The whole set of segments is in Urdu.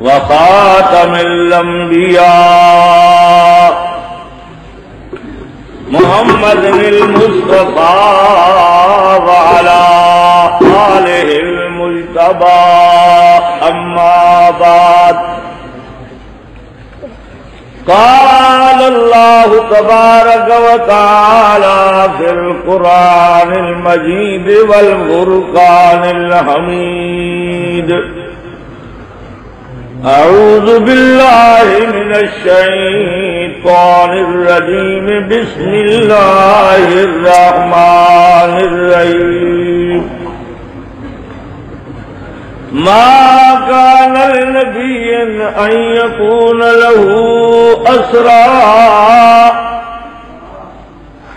وخاتم الانبیاء محمد المصطفى وعلى آلہ المجتبى اما بعد قال اللہ تبارک وتعالی فی القرآن المجید والفرقان الحمید اعوذ باللہ من الشیطان الرجیم بسم اللہ الرحمن الرحیم ما كان لنبي أن يكون له أسرى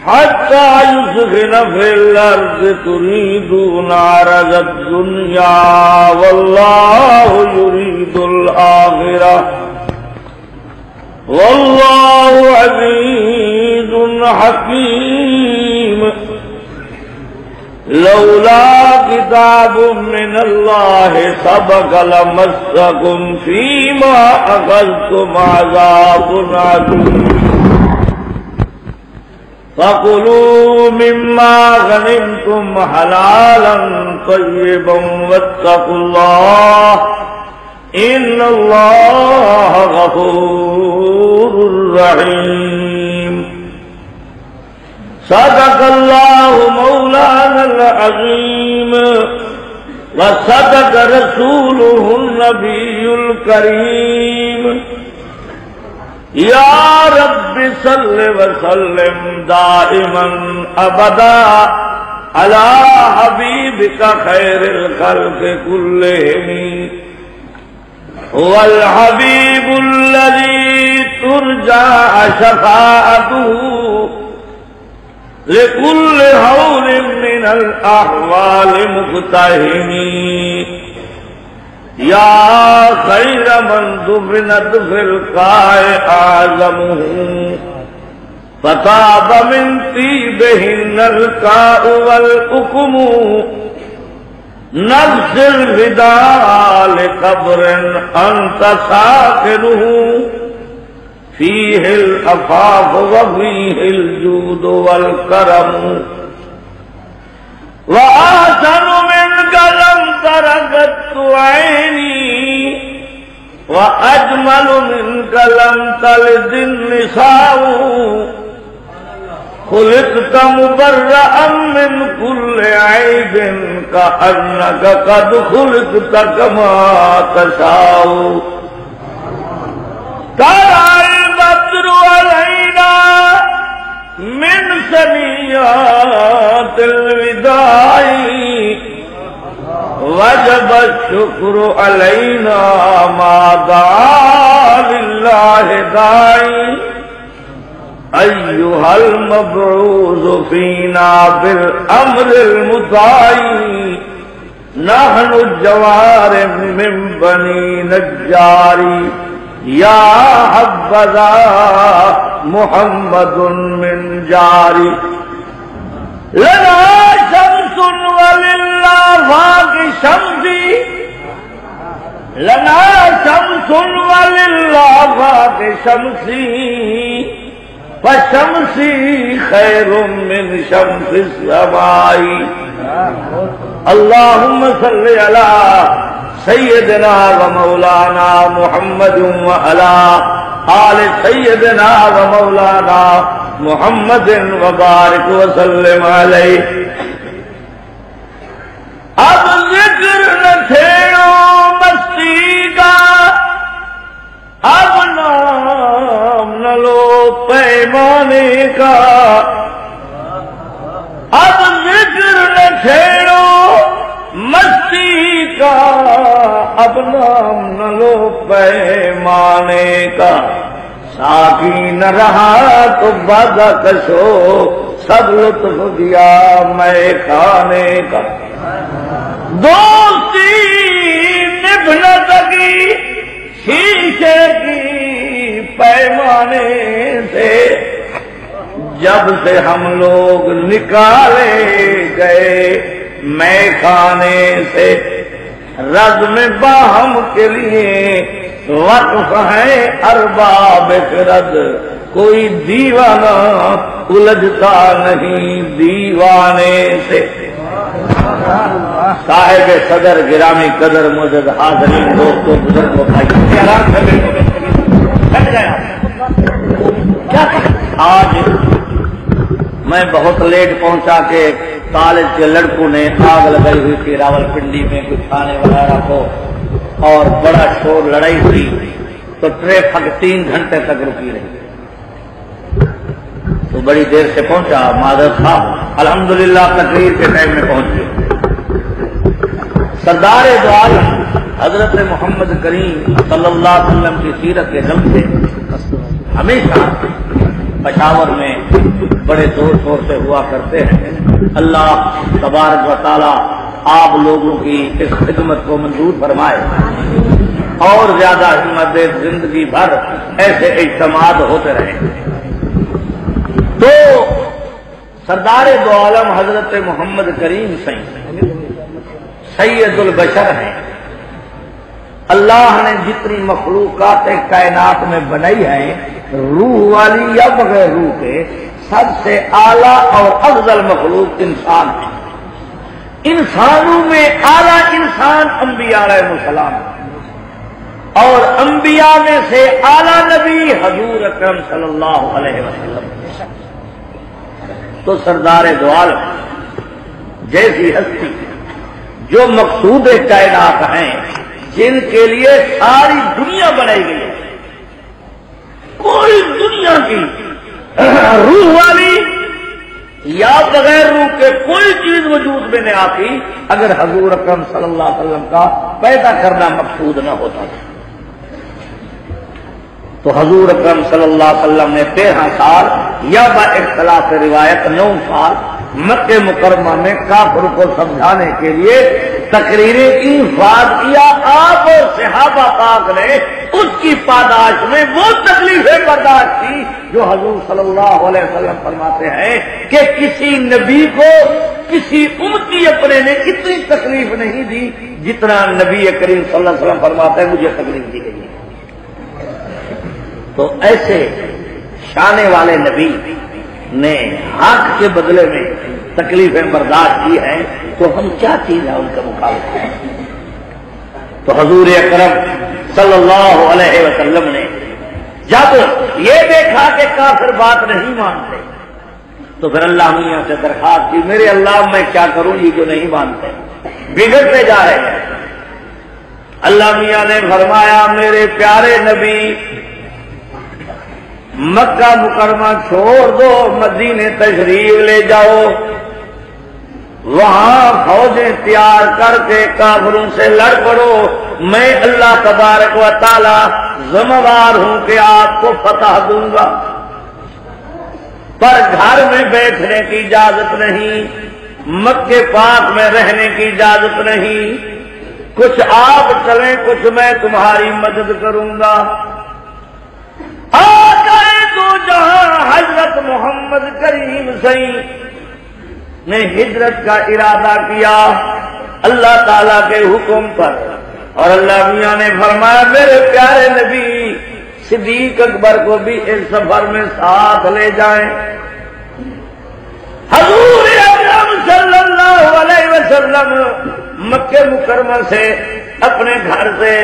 حتى يسخن في الأرض تريدون عرض الدنيا والله يريد الآخرة والله عزيز حكيم لولا كتاب من الله سبق لمسكم فيما أخذتم عذاب عظيم فكلوا مما غنمتم حلالا طيبا واتقوا الله إن الله غفور رحيم صدق الله مولانا العظيم وصدق رسوله النبي الكريم يا رب صل وسلم دائما أبدا على حبيبك خير الخلق كلهم هو الحبيب الذي ترجى شفاعته لكل هول من الأحوال مقتحم يا خير من دفنت في القاع أعظمه فطاب من طيبهن القاء والأكم نفس الفداء لقبر أنت ساكنه فيه العفاف وفيه الجود والكرم وأحسن منك لم ترقت عيني وأجمل منك لم تلد النساء خلقت مبرأ من كل عيب كأنك قد خلقت كما تشاء طلع البدر علينا من ثنيات الوداع وجب الشكر علينا ما دعا لله داعي أيها المبعوث فينا بالأمر المطاع نحن الجوار من بني نجار یا حبذا محمد من جاری لنا شمس وللہ فاق شمسی لنا شمس وللہ فاق شمسی فشمسی خیر من شمس السماء اللہم صلی علی سیدنا و مولانا محمد وعلی آل سیدنا و مولانا محمد وبارک وسلم علیہ اب ذکر نہ چھیڑو مستی کا اب نام نہ لو پیمانے کا اب ذکر نہ چھیڑو مستی کا اب نام نہ لو پیمانے کا ساقی نہ رہا تو بادہ کشو سب لطف دیا میں کھانے کا دوستی نبھ نہ سکی شیشے کی پیمانے سے جب سے ہم لوگ نکالے گئے میں خانے سے رزم باہم کے لیے وقف ہے ارباب خرد، کوئی دیوانہ الجھتا نہیں دیوانے سے۔ صاحب صدر گرامی قدر معزز حاضرین دوستوں بزرگوں بھائی آرام سے بیٹھ گیا۔ آج میں بہت لیٹ پہنچا کہ کالج کے لڑکوں نے آگ لگائی ہوئی تھی راول پنڈی میں کچھ کھانے وغیرہ کو، اور بڑا شور لڑائی ہوئی تو ٹریفک 3 گھنٹے تک رکی رہی، تو بڑی دیر سے پہنچا معذرت صاحب، الحمدللہ تقریر کے ٹائم میں پہنچ گئے۔ سردار دو عالم حضرت محمد کریم صلی اللہ علیہ وسلم کی سیرت کے غم سے ہمیشہ پشاور میں بڑے زور شور سے ہوا کرتے ہیں۔ اللہ تبارک و تعالی آپ لوگوں کی اس خدمت کو منظور فرمائے اور زیادہ ہمت دے، زندگی بھر ایسے اجتماعات ہوتے رہیں۔ تو سردار دو عالم حضرت محمد کریم سید البشر ہیں۔ اللہ نے جتنی مخلوقات کائنات میں بنائی ہیں، روح والی یا بغیر روح کے، سب سے اعلیٰ اور افضل مخلوق انسان ہے۔ انسانوں میں اعلیٰ انسان انبیاء علیہ السلام، اور انبیاء میں سے اعلیٰ نبی حضور اکرم صلی اللہ علیہ وسلم۔ تو سردار دو عالم جیسی ہستی جو مقصود کائنات ہیں، جن کے لیے ساری دنیا بنائی گئی ہے، کوئی دنیا کی روح والی یا بغیر روح کے کوئی چیز وجود میں نہیں آتی اگر حضور اکرم صلی اللہ علیہ وسلم کا پیدا کرنا مقصود نہ ہوتا۔ تو حضور اکرم صلی اللہ علیہ وسلم نے 13 سال یا با اختلاف روایت 9 سال مکہ مکرمہ میں کافر کو سمجھانے کے لیے تقریریں کی، وعظ کیا۔ آپ اور صحابہ پاک نے اس کی پاداش میں وہ تکلیفیں برداشت کی جو حضور صلی اللہ علیہ وسلم فرماتے ہیں کہ کسی نبی کو کسی امتی اپنے نے اتنی تکلیف نہیں دی جتنا نبی کریم صلی اللہ علیہ وسلم فرماتے ہیں مجھے تکلیف دی گئی ہے۔ تو ایسے شان والے نبی نے حق کے بدلے میں تکلیفیں برداشت کی ہیں، تو ہم کیا چیز ہے ان کا مقابلہ؟ تو حضور اکرم صلی اللہ علیہ وسلم نے جب یہ دیکھا کہ کافر بات نہیں مانتے تو پھر اللہ میاں سے درخواست کی، میرے اللہ میں کیا کروں یہ جو نہیں مانتے، بگڑتے جا رہے ہیں۔ اللہ میاں نے فرمایا میرے پیارے نبی مکہ مکرمہ چھوڑ دو، مدینے تشریف لے جاؤ، وہاں فوجیں تیار کر کے کافروں سے لڑ پڑو، میں اللہ تبارک و تعالی ذمہ دار ہوں کہ آپ کو فتح دوں گا، پر گھر میں بیٹھنے کی اجازت نہیں، مکے پاک میں رہنے کی اجازت نہیں، کچھ آپ چلیں کچھ میں تمہاری مدد کروں گا۔ آقائے دو جہاں حضرت محمد کریم نے ہجرت کا ارادہ کیا اللہ تعالیٰ کے حکم پر، اور اللہ میاں نے فرمایا میرے پیارے نبی صدیق اکبر کو بھی اس سفر میں ساتھ لے جائیں۔ حضور اکرم صلی اللہ علیہ وسلم مکہ مکرمہ سے اپنے گھر سے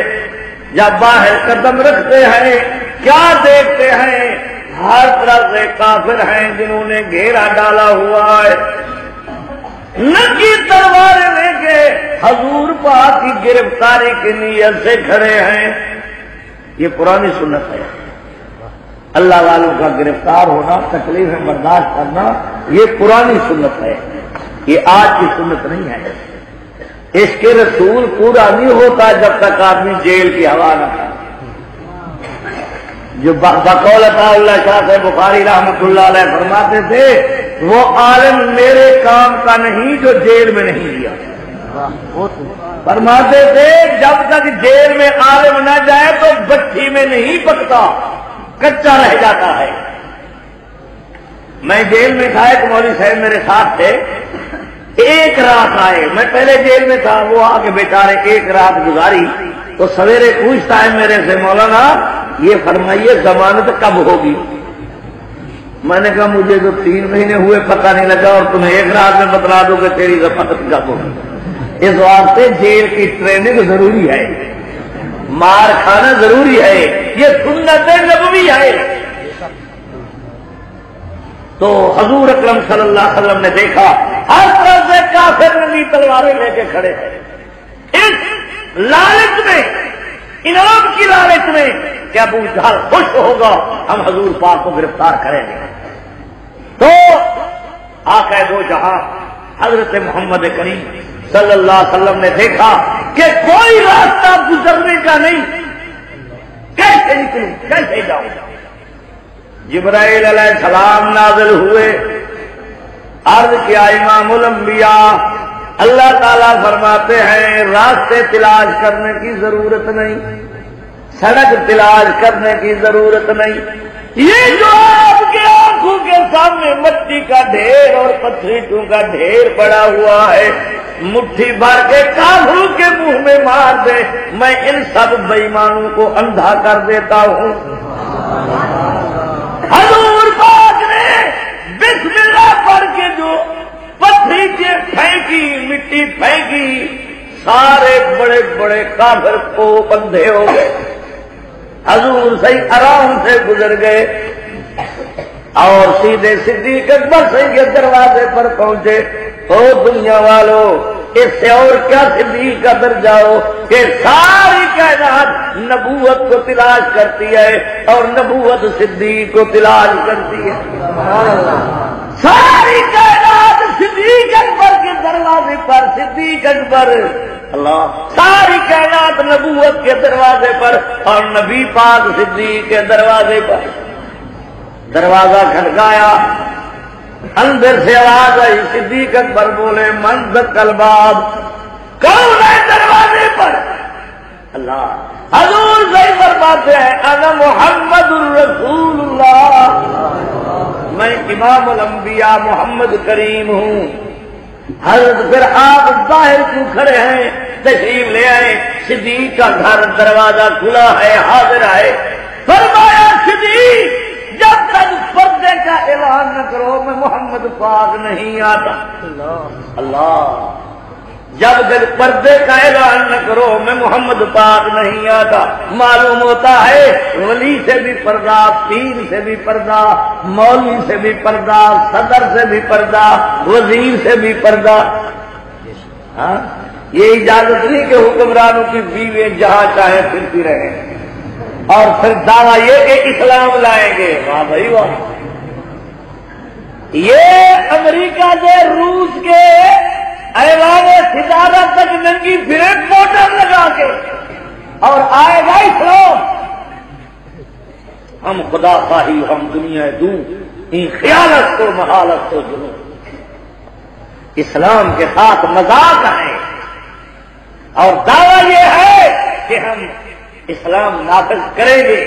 جب باہر قدم رکھتے ہیں کیا دیکھتے ہیں؟ ہر طرف سے کافر ہیں جنہوں نے گھیرا ڈالا ہوا ہے، ننگی تلواریں لے کے حضور پاک کی گرفتاری کی نیت سے کھڑے ہیں۔ یہ پرانی سنت ہے، اللہ والوں کا گرفتار ہونا، تکلیفیں برداشت کرنا، یہ پرانی سنت ہے، یہ آج کی سنت نہیں ہے۔ اس کے رسول پورا نہیں ہوتا جب تک آدمی جیل کی ہوا نہ کھائے۔ جو بقول عطا اللہ شاہ سے بخاری رحمۃ اللہ علیہ فرماتے تھے وہ عالم میرے کام کا نہیں جو جیل میں نہیں لیا، فرماتے تھے جب تک جیل میں عالم نہ جائے تو بچی میں نہیں پکتا، کچا رہ جاتا ہے۔ میں جیل میں تھا، ایک مولوی صاحب میرے ساتھ تھے، ایک رات آئے، میں پہلے جیل میں تھا، وہ آ کے بیچارے ایک رات گزاری، تو سویرے پوچھتا ہے میرے سے مولانا یہ فرمائیے ضمانت کب ہوگی؟ میں نے کہا مجھے تو 3 مہینے ہوئے پتہ نہیں لگا، اور تمہیں ایک رات میں بتلا دو کہ تیری ضمانت کب ہوگی۔ اس واسطے جیل کی ٹریننگ ضروری ہے، مار کھانا ضروری ہے، یہ سنت نبوی ہے۔ تو حضور اکرم صلی اللہ علیہ وسلم نے دیکھا ہر طرف سے کافر ننگی تلواریں لے کے کھڑے ہیں، اس لالچ میں، انعام کی لالچ میں کہ ابو جہل خوش ہوگا ہم حضور پاک کو گرفتار کریں گے۔ تو آقا دو جہاں حضرت محمد کریم صلی اللہ علیہ وسلم نے دیکھا کہ کوئی راستہ گزرنے کا نہیں، کیسے نکلوں، کیسے جاؤں؟ جبرائیل علیہ السلام نازل ہوئے، عرض کیا امام الانبیاء اللہ تعالیٰ فرماتے ہیں راستے تلاش کرنے کی ضرورت نہیں، سڑک تلاش کرنے کی ضرورت نہیں، یہ جو آپ کے آنکھوں کے سامنے مٹی کا ڈھیر اور پتھریٹوں کا ڈھیر پڑا ہوا ہے، مٹھی بھر کے کافروں کے منہ میں مار دے، میں ان سب بے ایمانوں کو اندھا کر دیتا ہوں۔ حضور پاک نے بسم اللہ پڑھ کے جو پتھری پھینکی، مٹی پھینکی، سارے بڑے بڑے کافر کو بندھے ہو گئے، حضور صحیح آرام سے گزر گئے اور سیدھے صدیق اکبر صحیح کے دروازے پر پہنچے۔ او دنیا والوں، اس سے اور کیا صدیق کا درجہ ہو کہ ساری کائنات نبوت کو تلاش کرتی ہے اور نبوت صدیق کو تلاش کرتی ہے۔ ساری کائنات صدیق اکبر کے دروازے پر، صدیق اکبر اللہ، ساری کائنات نبوت کے دروازے پر اور نبی پاک صدیق کے دروازے پر۔ دروازہ کھٹکایا، اندر سے آواز آئی، صدیق اکبر بولے من ذا الباب، کون ہے دروازے پر؟ اللہ حضور صحیح فرماتے ہیں انا محمد الرسول اللہ، میں امام الانبیاء محمد کریم ہوں۔ حضرت پھر آپ ظاہر کیوں کھڑے ہیں؟ تشریف لے آئے، صدیق کا گھر دروازہ کھلا ہے، حاضر ہے۔ فرمایا صدیق جب تک پردے کا اعلان نہ کرو میں محمد پاک نہیں آتا۔ اللہ جب تک پردے کا اعلان نہ کرو میں محمد پاک نہیں آتا۔ معلوم ہوتا ہے ولی سے بھی پردہ، پیر سے بھی پردہ، مولوی سے بھی پردہ، صدر سے بھی پردہ، وزیر سے بھی پردہ۔ ہاں یہ اجازت نہیں کہ حکمرانوں کی بیویں جہاں چاہے پھرتی رہیں اور پھر دعویٰ یہ کہ اسلام لائیں گے۔ واہ بھائی واہ، یہ امریکہ سے روس کے ایوان ستارہ تک ننگی پھرے موٹر لگا کے اور آئے گا اسلام۔ ہم خدا خواہی ہم دنیا دوں، ان خیالت کو محالت کو جنوں، اسلام کے ساتھ مذاق ہے اور دعویٰ یہ ہے کہ ہم اسلام نافذ کریں گے۔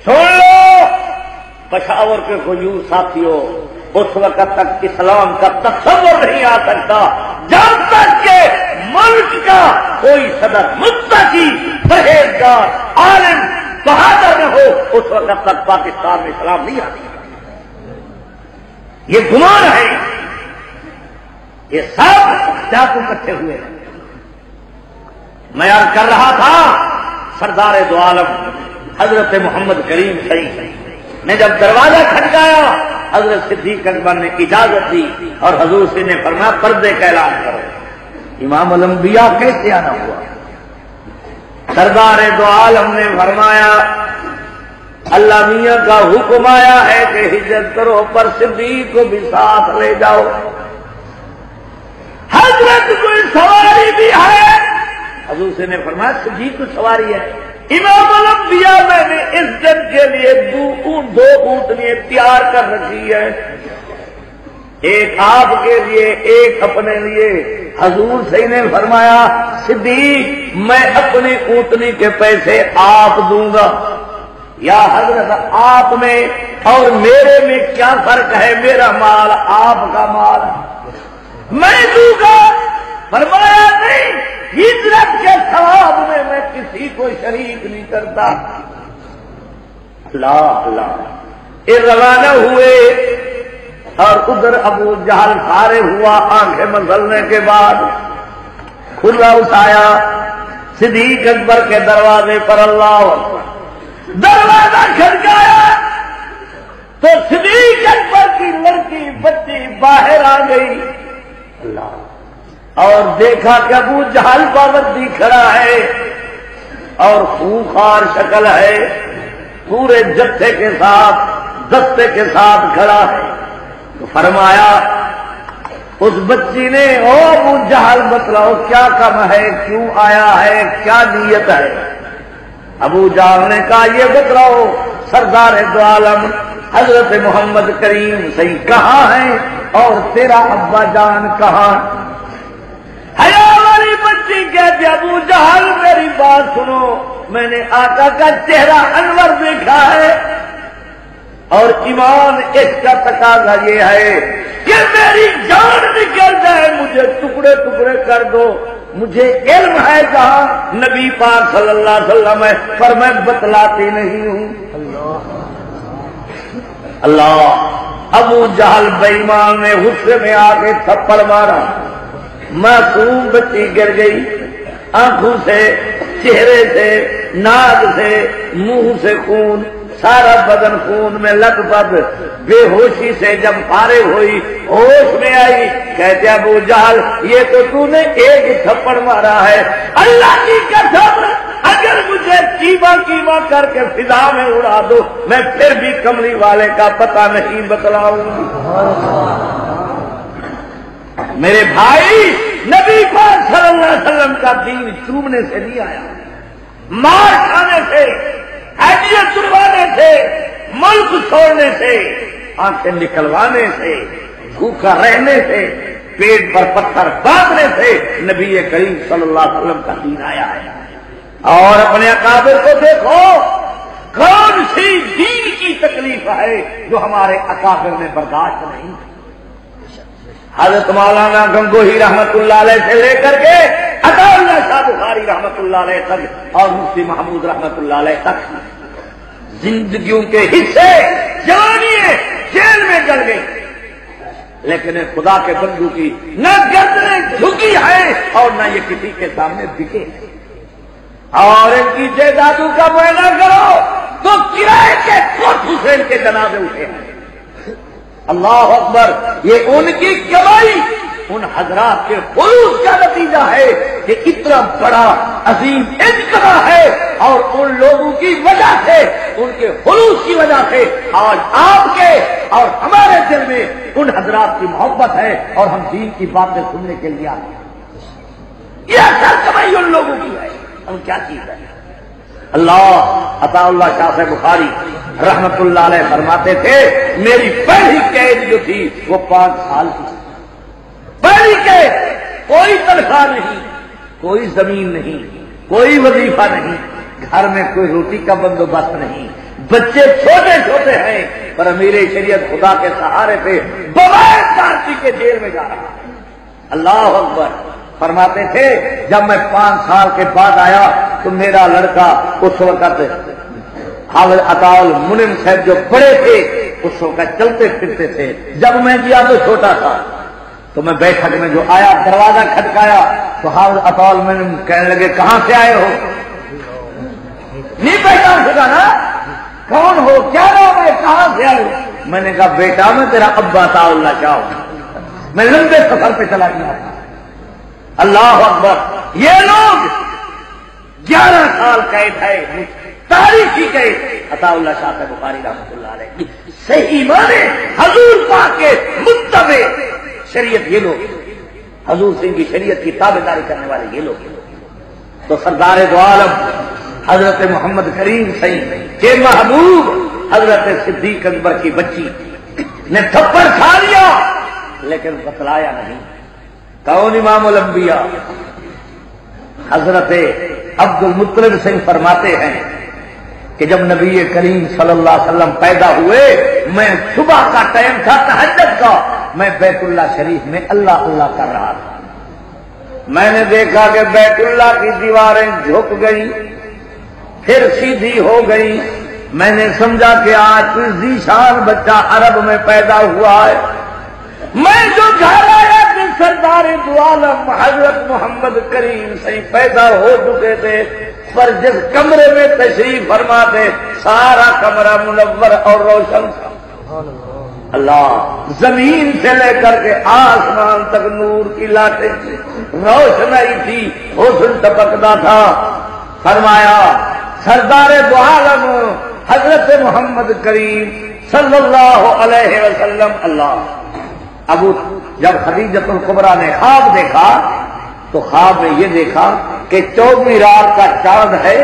سن لو پشاور کے غیور ساتھیوں، اس وقت تک اسلام کا تصور نہیں آ سکتا جب تک کہ ملک کا کوئی صدر متقی، پرہیزگار، عالم، بہادر نہ ہو، اس وقت تک پاکستان میں اسلام نہیں آتا۔ یہ گمان ہے، یہ سب ڈاکو اکٹھے ہوئے ہیں۔ میں عرض کر رہا تھا سردار دو عالم حضرت محمد کریم صحیح نے جب دروازہ کھٹکایا، حضرت صدیق اکبر نے اجازت دی اور حضور سے نے فرمایا پردے کا اعلان کرو۔ امام الانبیاء کیسے آنا ہوا؟ سردار دو عالم نے فرمایا اللہ میاں کا حکم آیا ہے کہ ہجرت کرو، پر صدیق کو بھی ساتھ لے جاؤ۔ حضرت کوئی سواری بھی ہے؟ حضور سے نے فرمایا صدیق کو سواری ہے۔ امام الانبیاء میں نے اس دن کے لیے دو اونٹنیاں تیار کر رکھی ہے، ایک آپ کے لیے، ایک اپنے لیے۔ حضور سے نے فرمایا صدیق میں اپنی اونٹنی کے پیسے آپ دوں گا۔ یا حضرت آپ میں اور میرے میں کیا فرق ہے؟ میرا مال آپ کا مال ہے۔ میں دوں گا؟ فرمایا نہیں، ہجرت کے ثواب میں کسی کو شریک نہیں کرتا۔ اللہ اللہ، یہ روانہ ہوئے اور ادھر ابو جہل فارغ ہوا آنکھیں مزلنے کے بعد، کھلا اٹھایا صدیق اکبر کے دروازے پر، اللہ اکبر، دروازہ کھڑکایا تو صدیق اکبر کی لڑکی بچی باہر آ گئی، اللہ، اور دیکھا کہ ابو جہل پابندی کھڑا ہے اور خوخار شکل ہے، پورے جتھے کے ساتھ دستے کے ساتھ کھڑا ہے۔ تو فرمایا اس بچی نے، او ابو جہل بتلاؤ کیا کم ہے، کیوں آیا ہے، کیا نیت ہے؟ ابو جہل نے کہا یہ بتلاؤ سردار دو عالم حضرت محمد کریم صحیح کہاں ہے اور تیرا ابا جان کہاں؟ حیا والی بچی کہتے ابو جہل میری بات سنو، میں نے آقا کا چہرہ انور دیکھا ہے اور ایمان اس کا تقاضا یہ ہے کہ میری جان نکل جائے، مجھے ٹکڑے ٹکڑے کر دو، مجھے علم ہے جہاں نبی پاک صلی اللہ علیہ وسلم ہے، پر میں بتلاتی نہیں ہوں۔ اللہ، ابو جہل بے ایمان نے غصے میں آ کے تھپڑ مارا، معصوم بچی گر گئی، آنکھوں سے، چہرے سے، ناک سے، منہ سے خون، سارا بدن خون میں لت پت، بے ہوشی سے جب فارغ ہوئی ہوش میں آئی، کہتے ابو جہل یہ تو تو نے ایک تھپڑ مارا ہے، اللہ کی قسم اگر مجھے کیما کر کے فضا میں اڑا دو میں پھر بھی کملی والے کا پتہ نہیں بتلاؤں گی۔ میرے بھائی، نبی پاک صلی اللہ علیہ وسلم کا دین چومنے سے نہیں آیا، مار کھانے سے، حیثیت تلوانے سے، ملک چھوڑنے سے، آنکھیں نکلوانے سے، بھوکا رہنے سے، پیٹ پر پتھر باندھنے سے نبی کریم صلی اللہ علیہ وسلم کا دین آیا ہے۔ اور اپنے اکابر کو دیکھو، کون سی دین کی تکلیف ہے جو ہمارے اکابر نے برداشت نہیں۔ حضرت مولانا گنگوہی رحمت اللہ علیہ سے لے کر کے عطا اللہ شاہ بخاری رحمت اللہ علیہ تک اور مفتی محمود رحمت اللہ علیہ تک زندگیوں کے حصے جوانی جیل میں گل گئی، لیکن خدا کے بندوں کی نہ گردنیں جھکی ہے اور نہ یہ کسی کے سامنے بکے، اور ان کی جائیدادوں کا معائنہ کرو تو کرائے کے کوٹ حسین کے جنازے اٹھے ہیں۔ اللہ اکبر، یہ ان کی کمائی، ان حضرات کے خلوص کا نتیجہ ہے کہ اتنا بڑا عظیم اجتماع ہے، اور ان لوگوں کی وجہ سے، ان کے خلوص کی وجہ سے آج آپ کے اور ہمارے دل میں ان حضرات کی محبت ہے اور ہم دین کی باتیں سننے کے لیے آتے ہیں۔ یہ اصل کمائی ان لوگوں کی ہے، ہم کیا چیز ہے؟ اللہ عطا اللہ شاہ سے بخاری رحمت اللہ علیہ فرماتے تھے میری پہلی قید جو تھی وہ 5 سال کی، پہلی قید، کوئی تنخواہ نہیں، کوئی زمین نہیں، کوئی وظیفہ نہیں، گھر میں کوئی روٹی کا بندوبست نہیں، بچے چھوٹے چھوٹے ہیں، پر امیر شریعت خدا کے سہارے پہ بغیر کارتی کے جیل میں جا رہا ہے۔ اللہ اکبر، فرماتے تھے جب میں 5 سال کے بعد آیا تو میرا لڑکا اس وقت حافظ عطا المنعم صاحب جو بڑے تھے اس وقت چلتے پھرتے تھے، جب میں گیا تو چھوٹا تھا، تو میں بیٹھک میں جو آیا دروازہ کھٹکایا تو حافظ عطا المنعم کہنے لگے کہاں سے آئے ہو؟ نہیں پہچان سکا نا، کون ہو، کیا نام ہے، کہاں سے آئے ہو؟ میں نے کہا بیٹا میں تیرا ابا عطا اللہ شاہ ہوں، میں لمبے سفر پہ چلا گیا تھا۔ اللہ اکبر، یہ لوگ 11 سال قید ہے، تاریخی قید، عطا اللہ شاہ سے بخاری رحمت اللہ علیہ کی صحیح معنی حضور پاک کے متبع شریعت یہ لوگ، حضور سے ان کی شریعت کی تابعداری کرنے والے یہ لوگ۔ تو سردار دو عالم حضرت محمد کریم صحیح کے محبوب حضرت صدیق اکبر کی بچی نے تھپڑ کھا لیا لیکن بتلایا نہیں۔ کون امام الانبیاء؟ حضرت عبد المطلب سے فرماتے ہیں کہ جب نبی کریم صلی اللہ علیہ وسلم پیدا ہوئے، میں صبح کا ٹائم تھا تہجد کا، میں بیت اللہ شریف میں اللہ اللہ کر رہا تھا. میں نے دیکھا کہ بیت اللہ کی دیواریں جھک گئی پھر سیدھی ہو گئی. میں نے سمجھا کہ آج کوئی ذیشان بچہ عرب میں پیدا ہوا ہے. میں جو گھر آیا کہ سردار دو عالم حضرت محمد کریم سے پیدا ہو چکے تھے، پر جس کمرے میں تشریف فرما تھے سارا کمرہ منور اور روشن تھا. اللہ زمین سے لے کر کے آسمان تک نور کی لاٹیں روشنائی تھی، حسن ٹپکتا تھا. فرمایا سردار دو عالم حضرت محمد کریم صلی اللہ علیہ وسلم. اللہ ابو جب خدیجۃ الکبریٰ نے خواب دیکھا تو خواب میں یہ دیکھا کہ 14ویں رات کا چاند ہے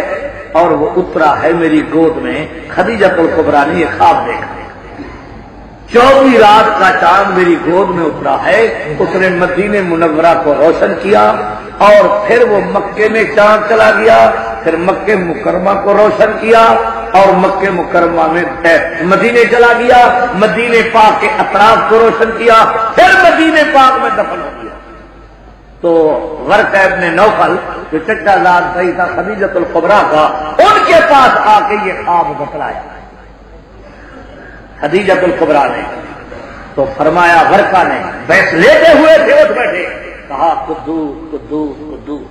اور وہ اترا ہے میری گود میں. خدیجۃ الکبریٰ نے یہ خواب دیکھا 14ویں رات کا چاند میری گود میں اترا ہے. اس نے مدینہ منورہ کو روشن کیا اور پھر وہ مکے میں چاند چلا گیا، پھر مکہ مکرمہ کو روشن کیا اور مکہ مکرمہ میں مدینے چلا گیا، مدینے پاک کے اطراف کو روشن کیا، پھر مدینے پاک میں دفن ہو گیا. تو ورقہ ابن نوفل جو چچا زاد بھائی تھا خدیجۃ الکبریٰ کا، ان کے پاس آ کے یہ خواب بتلایا خدیجۃ الکبریٰ نے. تو فرمایا ورقہ نے بیٹھ لیتے ہوئے تھے اٹھ بیٹھے، کہا قدوس قدوس قدوس.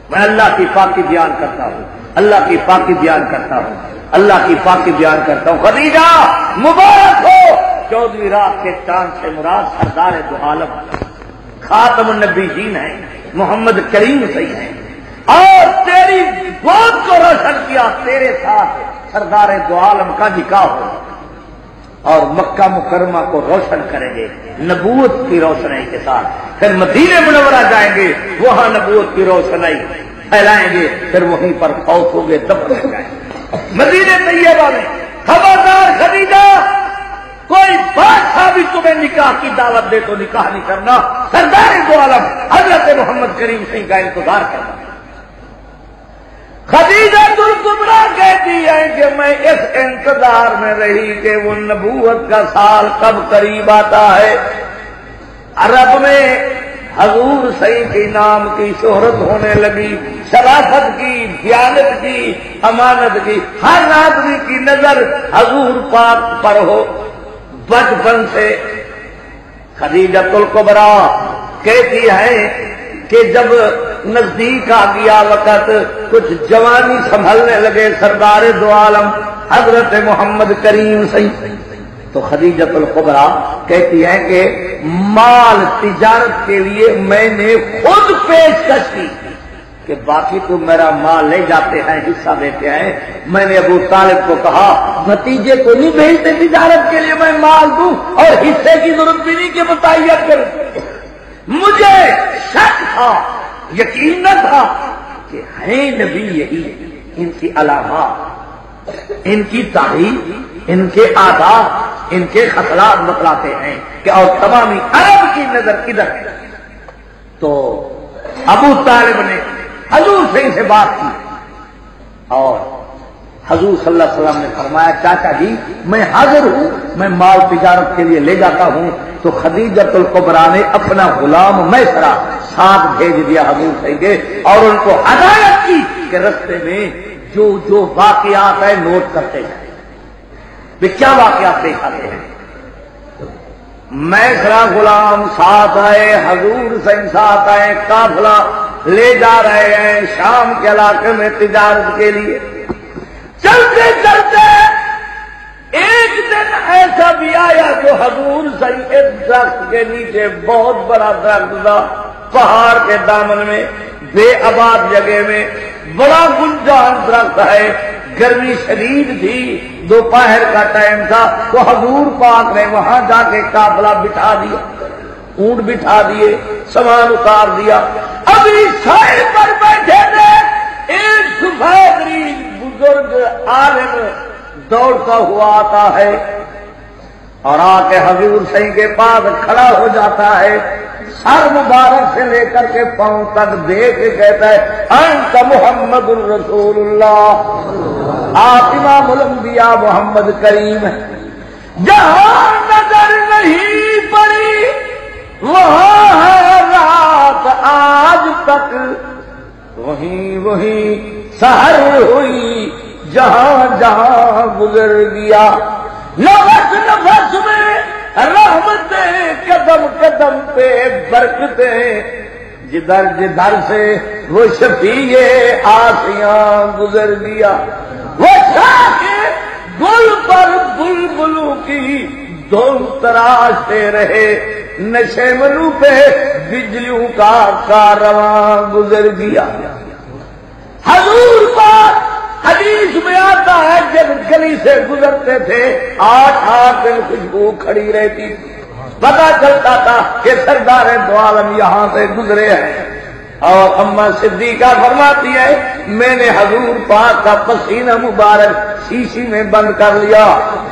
میں اللہ کی پاکی بیان کرتا ہوں، اللہ کی پاکی بیان کرتا ہوں، اللہ کی پاکی بیان کرتا ہوں. خدیجہ مبارک ہو، 14ویں رات کے چاند سے مراد سردار دو عالم خاتم النبیین ہیں، محمد کریم صحیح ہیں، اور تیری گود کو روشن کیا. تیرے ساتھ سردار دو عالم کا نکاح ہو اور مکہ مکرمہ کو روشن کریں گے نبوت کی روشنائی کے ساتھ. پھر مدینہ منورہ جائیں گے، وہاں نبوت کی روشنائی پھیلائیں گے، پھر وہیں پر فوت ہو گے دفن ہو جائیں گے. مدینہ طیبہ میں خبردار خدیجہ، کوئی بادشاہ بھی تمہیں نکاح کی دعوت دے تو نکاح نہیں کرنا، سردار دو عالم حضرت محمد کریم صحیح کا انتظار کرنا. خدیجہ الکبریٰ کہتی ہے کہ میں اس انتظار میں رہی کہ وہ نبوت کا سال کب قریب آتا ہے. عرب میں حضور صحیح کے نام کی شہرت ہونے لگی، شرافت کی، دیانت کی، امانت کی. ہر آدمی کی نظر حضور پاک پر ہو. بچپن سے خدیجۃ الکبریٰ کہتی ہے کہ جب نزدیک آ گیا وقت، کچھ جوانی سنبھلنے لگے سردار دو عالم حضرت محمد کریم صحیح، تو خدیجۃ الکبریٰ کہتی ہے کہ مال تجارت کے لیے میں نے خود پیشکش کی کہ باقی تو میرا مال لے جاتے ہیں، حصہ دیتے ہیں. میں نے ابو طالب کو کہا بھتیجے کو نہیں بھیجتے تجارت کے لیے، میں مال دوں اور حصے کی ضرورت بھی نہیں کہ متعین کروں. مجھے شک تھا، یقین نہ تھا کہ ہے نبی یہی، ان کی علامات، ان کی تعریف، ان کے آداب، ان کے خصلات بتلاتے ہیں کہ اور تمامی عرب کی نظر کدھر ہے. تو ابو طالب نے حضور سے بات کی اور حضور صلی اللہ علیہ وسلم نے فرمایا چاچا جی میں حاضر ہوں، میں مال تجارت کے لیے لے جاتا ہوں. تو خدیجۃ الکبریٰ نے اپنا غلام میسرہ ساتھ بھیج دیا حضور سے اور ان کو ہدایت کی کہ رستے میں جو جو واقعات ہیں نوٹ کرتے ہیں. کیا واقعات پیش آتے ہیں؟ میسرہ غلام ساتھ آئے، حضور سے ساتھ آئے، قافلہ لے جا رہے ہیں شام کے علاقے میں تجارت کے لیے. چلتے چلتے ایک دن ایسا بھی آیا جو حضور صحیح ایک درخت کے نیچے، بہت بڑا درخت تھا پہاڑ کے دامن میں، بے آباد جگہ میں، بڑا گنجان درخت ہے. گرمی شدید تھی، دوپہر کا ٹائم تھا، تو حضور پاک نے وہاں جا کے قافلہ بٹھا دیا، اونٹ بٹھا دیے، سامان اتار دیا. ابھی سائے پر بیٹھے تھے، ایک سفید بزرگ عالم دوڑتا ہوا آتا ہے اور آ کے حضور صحیح کے پاس کھڑا ہو جاتا ہے. سر مبارک سے لے کر کے پاؤں تک دیکھ کے کہتا ہے انت محمد الرسول اللہ، آپ امام الانبیاء محمد کریم ہیں. جہاں نظر نہیں پڑی وہاں ہے رات آج تک، وہی سحر ہوئی جہاں جہاں گزر گیا، نفس نفس میں رحمتیں، قدم قدم پہ برکتیں، جدھر جدھر سے وہ شفیع آسیاں گزر گیا، وہ شاخ گل پر بلبلوں کی دھن تراشتے رہے، نشے منو پہ بجلیوں کا کارواں گزر گیا۔ حضور پاک حدیث میں آتا ہے جب گلی سے گزرتے تھے 8 دن خوشبو کھڑی رہتی تھی، پتا چلتا تھا کہ سردار دو عالم یہاں سے گزرے ہیں۔ اور اماں صدیقہ فرماتی ہے میں نے حضور پاک کا پسینہ مبارک شیشی میں بند کر لیا،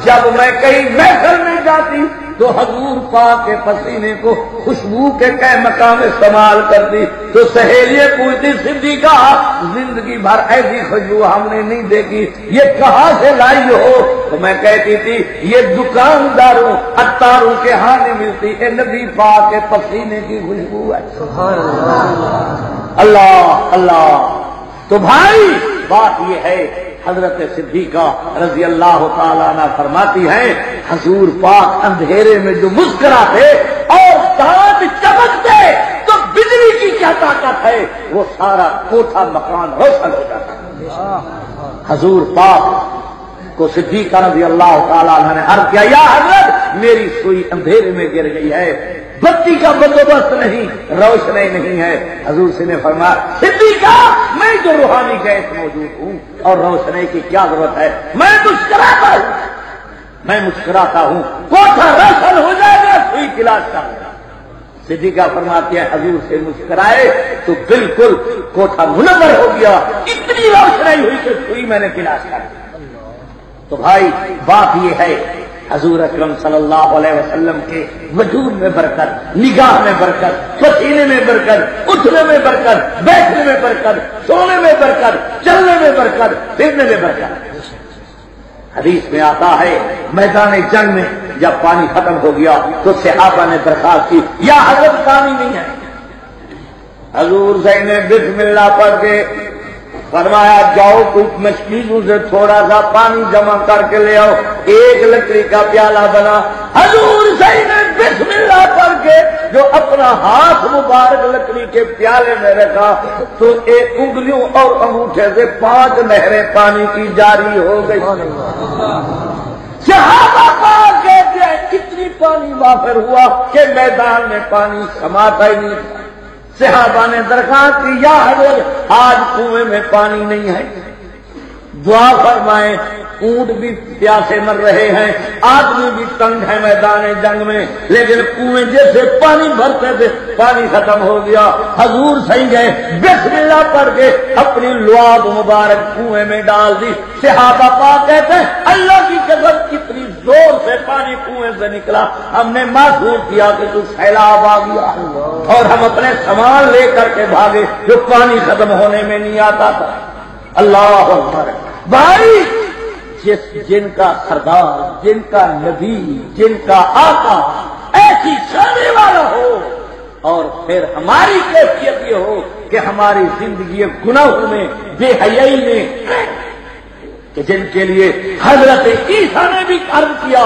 جب میں کہیں محفل میں جاتی تو حضور پاک کے پسینے کو خوشبو کے کئی مقام استعمال کرتی، تو سہیلیاں پوچھتی صدیقہ زندگی بھر ایسی خوشبو ہم نے نہیں دیکھی، یہ کہاں سے لائی ہو؟ تو میں کہتی تھی یہ دکانداروں عطاروں کے ہاں نہیں ملتی، یہ نبی پاک کے پسینے کی خوشبو ہے۔ سبحان اللہ اللہ۔ تو بھائی بات یہ ہے، حضرت صدیقہ رضی اللہ تعالیٰ عنہ فرماتی ہیں حضور پاک اندھیرے میں جو مسکراتے اور دانت چمکتے تو بجلی کی کیا طاقت ہے، وہ سارا کوٹھا مکان روشن ہو جاتا۔ حضور پاک کو صدیقہ رضی اللہ تعالیٰ عنہ نے عرض کیا یا حضرت میری سوئی اندھیرے میں گر گئی ہے، بتی کا بندوبست نہیں، روشنی نہیں ہے۔ حضور سے نے فرمایا صدیقہ میں جو روحانی گیس موجود ہوں اور روشنی کی کیا ضرورت ہے، میں مسکراتا ہوں، کوٹھا روشن ہو جائے گا، سوئی تلاش کر لیا۔ صدیقہ فرماتی ہے حضور سے مسکرائے تو بالکل کوٹھا منور ہو گیا، اتنی روشنی ہوئی کہ سوئی میں نے تلاش کر لیا۔ تو بھائی بات یہ ہے حضور اکرم صلی اللہ علیہ وسلم کے وجود میں برکت، نگاہ میں برکت، پسینے میں برکت، اٹھنے میں برکت، بیٹھنے میں برکت، سونے میں برکت، چلنے میں برکت، پھرنے میں برکت۔ حدیث میں آتا ہے میدان جنگ میں جب پانی ختم ہو گیا تو صحابہ نے درخواست کی یا حضرت پانی نہیں ہے۔ حضور سے نے بسم اللہ پڑھ کے فرمایا جاؤ کچھ مشکلوں سے تھوڑا سا پانی جمع کر کے لے آؤ، ایک لکڑی کا پیالہ بنا۔ حضور صحیح نے بسم اللہ پڑھ کے جو اپنا ہاتھ مبارک لکڑی کے پیالے میں رکھا تو ایک انگلیوں اور انگوٹھے سے 5 نہریں پانی کی جاری ہو گئی۔ صحابہ کہتے ہیں اتنی پانی وافر ہوا کہ میدان میں پانی سماتا ہی نہیں تھا۔ صحابہ نے درخواست کی یا حضرت آج کنویں میں پانی نہیں ہے، دعا فرمائیں، اونٹ بھی پیاسے مر رہے ہیں، آدمی بھی تنگ ہے میدان جنگ میں، لیکن کنویں جیسے پانی بھرتے تھے پانی ختم ہو گیا۔ حضور صحیح گئے بسم اللہ پڑھ کے اپنی لعاب مبارک کنویں میں ڈال دی۔ صحابہ پاک کہتے ہیں اللہ کی قسم کتنی زور سے پانی کنویں سے نکلا، ہم نے محسوس کیا کہ تو سیلاب آ گیا، اور ہم اپنے سامان لے کر کے بھاگے جو پانی ختم ہونے میں نہیں آتا تھا۔ اللہ اکبر۔ بھائی جن کا سردار، جن کا نبی، جن کا آقا ایسی شان والا ہو، اور پھر ہماری کیفیت یہ ہو کہ ہماری زندگی گناہوں میں، بے حیائی میں، کہ جن کے لیے حضرت عیسیٰ نے بھی عرض کیا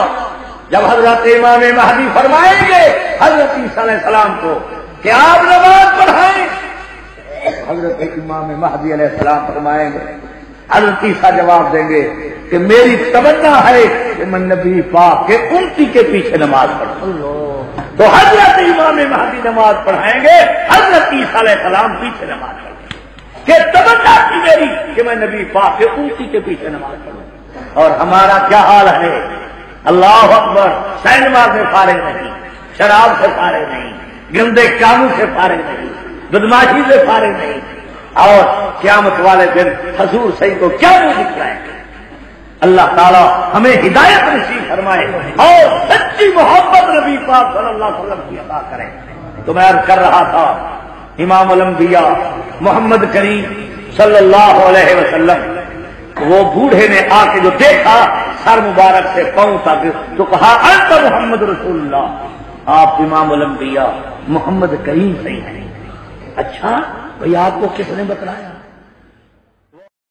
جب حضرت امام مہدی فرمائیں گے حضرت عیسیٰ علیہ السلام کو کہ آپ نماز پڑھائیں، حضرت امام مہدی علیہ السلام فرمائیں گے، حضرت عیسیٰ جواب دیں گے کہ میری تمنا ہے کہ میں نبی پاک کے امتی کے پیچھے نماز پڑھوں۔ تو حضرت امام مہدی نماز پڑھائیں گے، حضرت عیسیٰ علیہ السلام پیچھے نماز پڑھیں گے کہ تمنا تھی میری کہ میں نبی پاک کے امتی کے پیچھے نماز پڑھوں۔ اور ہمارا کیا حال ہے؟ اللہ اکبر، سینما سے فارغ نہیں، شراب سے فارغ نہیں، گندے کاموں سے فارغ نہیں، بدماشی سے فارغ نہیں، اور قیامت والے دن حضور صحیح کو کیا نہیں دکھلائیں گے۔ اللہ تعالیٰ ہمیں ہدایت نصیب فرمائے اور سچی محبت نبی پاک صلی اللہ علیہ وسلم کی عطا کرے۔ تو میں عرض کر رہا تھا امام الانبیاء محمد کریم صلی اللہ علیہ وسلم، وہ بوڑھے نے آ کے جو دیکھا سر مبارک سے پاؤں تک، تو کہا انت محمد رسول اللہ، آپ امام الانبیاء محمد کریم صحیح ہیں۔ اچھا بھئی آپ کو کس نے بتلایا؟